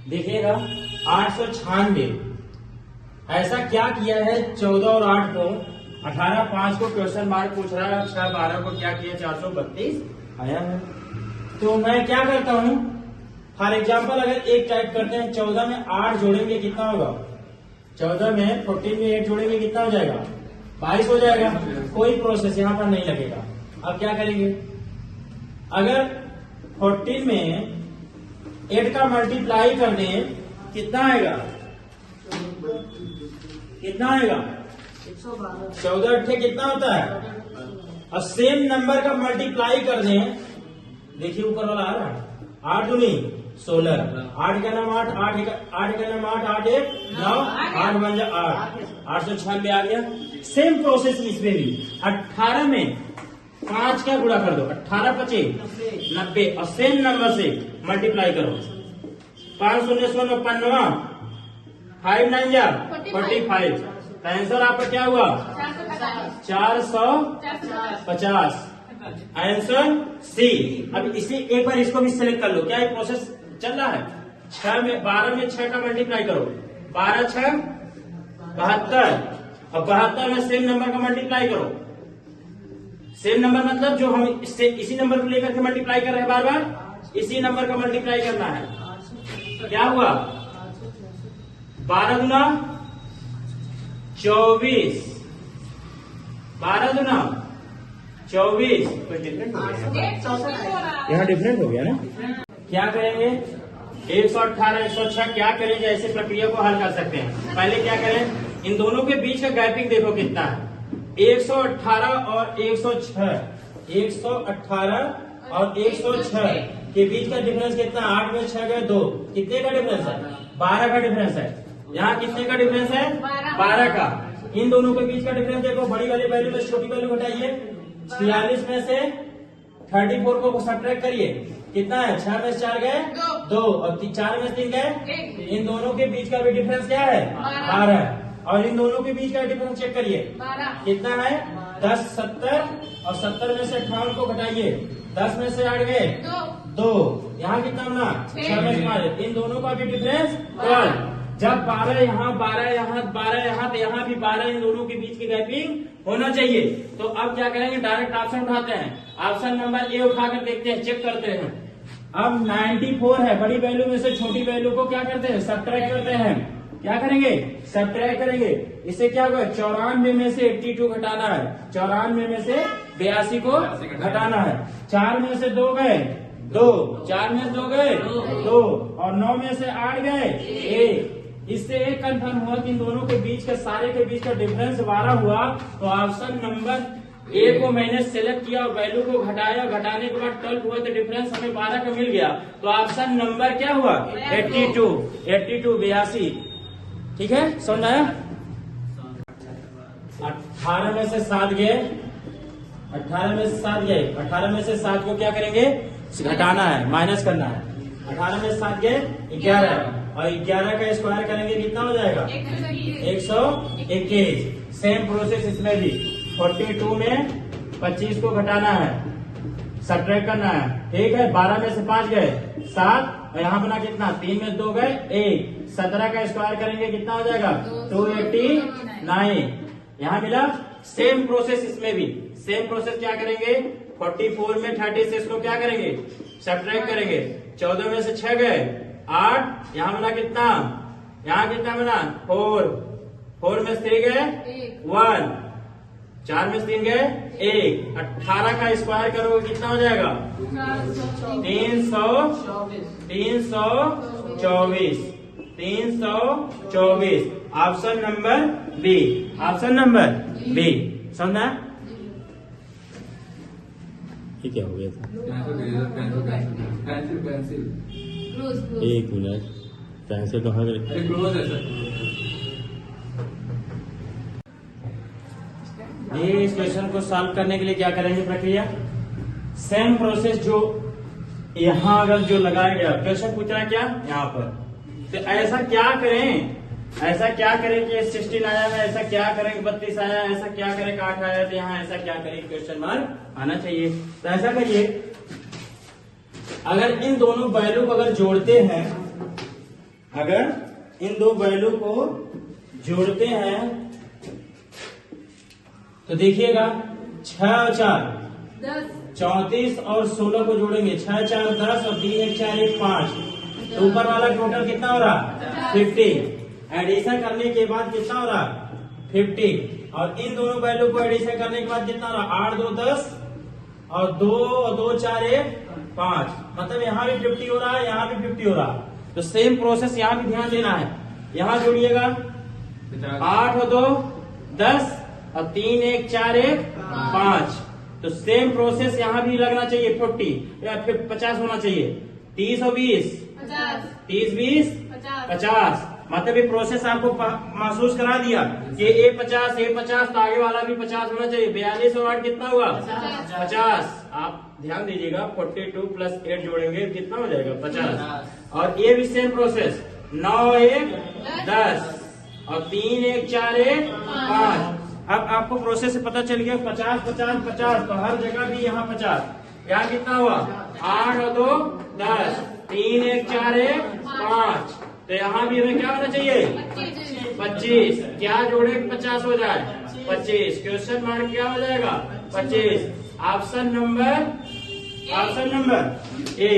देखिएगा 896। ऐसा क्या किया है 14 और 8 को, 18 5 को क्वेश्चन मार्क पूछ रहा है, 6 12 को क्या किया 432 आया है। तो मैं क्या करता हूं, फॉर एग्जाम्पल अगर एक टाइप करते हैं, 14 में 8 जोड़ेंगे कितना होगा, 14 में 14 में 8 जोड़ेंगे कितना हो जाएगा, 22 हो जाएगा। कोई प्रोसेस यहां पर नहीं लगेगा। अब क्या करेंगे, अगर 14 में 8 का मल्टीप्लाई कर दें कितना आएगा, कितना आएगा 14 अट्ठे कितना होता है। और सेम नंबर का मल्टीप्लाई कर दें, देखिए ऊपर वाला आ रहा है, 8 दूनी 16, 8 का नाम 8, 8 का नाम 8, 8 1 9, 8 बन जा 8, 896 आ गया। सेम प्रोसेस इसमें भी 18 में 5 का गुणा कर दो, 18 25 90 और सेम नंबर से मल्टीप्लाई करो, 5 शून्य 95, 5 9 जा 45। तो आंसर आपका क्या हुआ 450। Answer C. अब इसे एक बार इसको भी सिलेक्ट कर लो, क्या ये प्रोसेस चल रहा है। 6 में 12 में 6 का मल्टीप्लाई करो, 12 6 72 और 72 में सेम नंबर का मल्टीप्लाई करो। सेम नंबर मतलब जो हम इससे इसी नंबर को लेकर के मल्टीप्लाई कर रहे हैं, बार बार इसी नंबर का मल्टीप्लाई करना है। क्या हुआ 12 गुना 24, 12 गुना 24, कुछ डिफरेंट हो गया, यहाँ डिफरेंट हो गया ना। क्या करेंगे 118 106 क्या करेंगे, ऐसे प्रक्रिया को हल कर सकते हैं। पहले क्या करें, इन दोनों के बीच का गैपिंग देखो कितना है, 118 और 106, 118 और 106 के बीच का डिफरेंस कितना, 8 में 6 गए 2, कितने का डिफरेंस है 12 का डिफरेंस है। यहाँ कितने का डिफरेंस है 12 का। इन दोनों के बीच का डिफरेंस देखो, बड़ी वाली वैल्यू में छोटी वैल्यू घटाइए, 46 में से 34 को सब्ट्रैक्ट करिए, कितना है 6 में 4 गए 2 और 4 में 3 गए। इन दोनों के बीच का भी डिफरेंस क्या है 12। और इन दोनों के बीच का डिफरेंस चेक करिए कितना है 10 70 और 70 में से 58 को घटाइए, 10 में से 8 गए 2, यहाँ कितना होना 6 में 5। इन दोनों का भी डिफरेंस 12। जब 12 यहाँ 12 यहाँ 12 यहाँ, तो यहाँ भी 12, इन दोनों के बीच की गैपिंग होना चाहिए। तो अब क्या करेंगे, डायरेक्ट ऑप्शन उठाते हैं, ऑप्शन नंबर ए उठाकर देखते हैं, चेक करते हैं। अब 94 है, बड़ी वैल्यू में से छोटी वैल्यू को क्या करते हैं सब्ट्रैक्ट करते हैं। क्या करेंगे सब्ट्रैक्ट करेंगे, इससे क्या होगा 94 में से 82 घटाना है, 94 में से 82 को घटाना है। 4 में से 2 गए 2, 4 में 2 गए 2 और 9 में से 8 गए 1। इससे एक कंफर्म हुआ कि इन दोनों के बीच का सारे के बीच का डिफरेंस 12 हुआ। तो ऑप्शन नंबर ए को मैंने सिलेक्ट किया और वैल्यू को घटाया, घटाने के बाद 12 हुआ तो डिफरेंस हमें 12 का मिल गया। तो ऑप्शन नंबर क्या हुआ 82, 82 ठीक है, समझ आया। 18 में से 7 गए, 18 में से 7 गए, 18 में से 7 को क्या करेंगे घटाना है, माइनस करना है। 18 में 7 गए 11 और 11 का स्क्वायर करेंगे कितना हो जाएगा 121। सेम प्रोसेस इसमें भी 42 में 25 को घटाना है, सब्ट्रैक्ट करना है, ठीक है। 12 में से 5 गए 7 और यहाँ बना कितना 3 में 2 गए 1। 17 का स्क्वायर करेंगे कितना हो जाएगा 289, यहाँ मिला। सेम प्रोसेस इसमें भी, सेम प्रोसेस क्या करेंगे 44 में 36 को क्या करेंगे सब्ट्रैक्ट करेंगे, 14 में से 6 गए 8, यहाँ बना कितना, यहाँ कितना बना 4, 4 में से 3 गए 1, 4 में से 3 गए 1। 18 का स्क्वायर करोगे कितना हो जाएगा 324। Option number B, option number B. समझना ये क्या हो गया था, एक मिनट, पेंसिल कहाँ गए। ये इस क्वेश्चन को सॉल्व करने के लिए क्या करेंगे प्रक्रिया, सेम प्रोसेस जो यहाँ अगर जो लगाया गया, क्वेश्चन पूछ रहा है क्या यहाँ पर, तो ऐसा क्या करें, ऐसा क्या करें कि 16 आया है, ऐसा क्या करें कि 32 आया, ऐसा क्या करें कि 8 आया, तो यहाँ ऐसा क्या करें क्वेश्चन मार्क आना चाहिए। तो ऐसा करिए, अगर इन दोनों वैल्यू को अगर जोड़ते हैं अगर इन दो वैल्यू को जोड़ते हैं तो देखिएगा 6 और 4 34 और 16 को जोड़ेंगे 6 4 10 और 3 1 4 1 5 तो ऊपर वाला टोटल कितना हो रहा 50। एडिशन करने के बाद कितना हो रहा 50 और इन दोनों वैल्यू को एडिशन करने के बाद कितना हो रहा 8 2 10 और 2 और 2 4 1 5 मतलब यहाँ भी 50 हो रहा है यहाँ भी 50 हो रहा है। तो सेम प्रोसेस यहाँ भी ध्यान देना है। यहाँ जोड़िएगा 8 और 2 10 और 3 1 4 1 5 तो सेम प्रोसेस यहाँ भी लगना चाहिए 40 या फिर 50 होना चाहिए 30 और 20 30 20 50 मतलब ये प्रोसेस आपको महसूस करा दिया कि ए 50 तो आगे वाला भी 50 होना चाहिए 42 और 8 कितना हुआ 50। आप ध्यान दीजिएगा 42 प्लस 8 जोड़ेंगे कितना हो जाएगा 50 और ये भी सेम प्रोसेस 9 1 10 और 3 1 4 1 5। अब आपको प्रोसेस से पता चल गया 50 50 50 तो हर जगह भी यहाँ 50 यहाँ कितना हुआ 8 और 2 10 3 1 4 1 5 तो यहाँ भी हमें क्या होना चाहिए 25 क्या जोड़े 50 हो जाए 25 क्वेश्चन मार्क क्या हो जाएगा 25 ऑप्शन नंबर ए।